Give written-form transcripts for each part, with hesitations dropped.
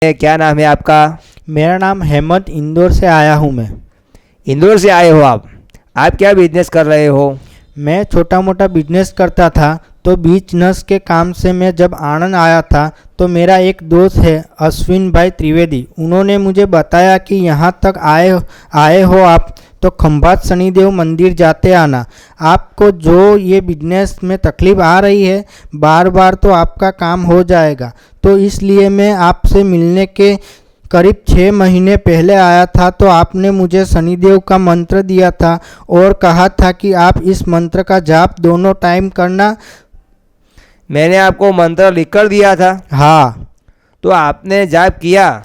क्या नाम है आपका? मेरा नाम हेमंत, इंदौर से आया हूँ मैं। इंदौर से आए हो आप क्या बिजनेस कर रहे हो? मैं छोटा मोटा बिजनेस करता था, तो बिजनेस के काम से मैं जब आनंद आया था तो मेरा एक दोस्त है अश्विन भाई त्रिवेदी, उन्होंने मुझे बताया कि यहाँ तक आए हो आप तो खंभात शनिदेव मंदिर जाते आना। आपको जो ये बिजनेस में तकलीफ आ रही है बार बार तो आपका काम हो जाएगा। तो इसलिए मैं आपसे मिलने के करीब 6 महीने पहले आया था, तो आपने मुझे शनिदेव का मंत्र दिया था और कहा था कि आप इस मंत्र का जाप दोनों टाइम करना। मैंने आपको मंत्र लिख कर दिया था, हाँ तो आपने जाप किया?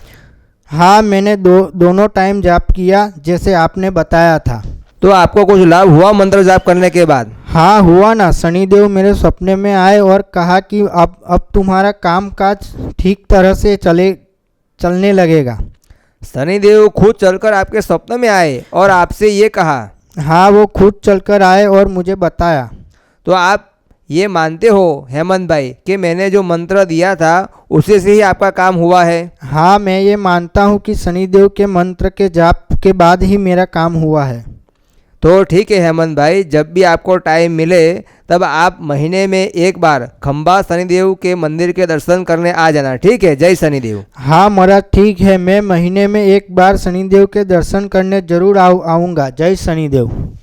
हाँ, मैंने दोनों टाइम जाप किया जैसे आपने बताया था। तो आपको कुछ लाभ हुआ मंत्र जाप करने के बाद? हाँ हुआ ना, शनिदेव मेरे सपने में आए और कहा कि अब तुम्हारा काम काज ठीक तरह से चलने लगेगा। शनिदेव खुद चलकर आपके स्वप्न में आए और आपसे ये कहा? हाँ, वो खुद चलकर आए और मुझे बताया। तो आप ये मानते हो हेमंत भाई कि मैंने जो मंत्र दिया था उसी से ही आपका काम हुआ है? हाँ, मैं ये मानता हूँ कि शनिदेव के मंत्र के जाप के बाद ही मेरा काम हुआ है। तो ठीक है हेमंत भाई, जब भी आपको टाइम मिले तब आप महीने में एक बार खंबा शनिदेव के मंदिर के दर्शन करने आ जाना, ठीक है? जय शनिदेव। हाँ महाराज, ठीक है, मैं महीने में एक बार शनिदेव के दर्शन करने जरूर आऊँगा। जय शनिदेव।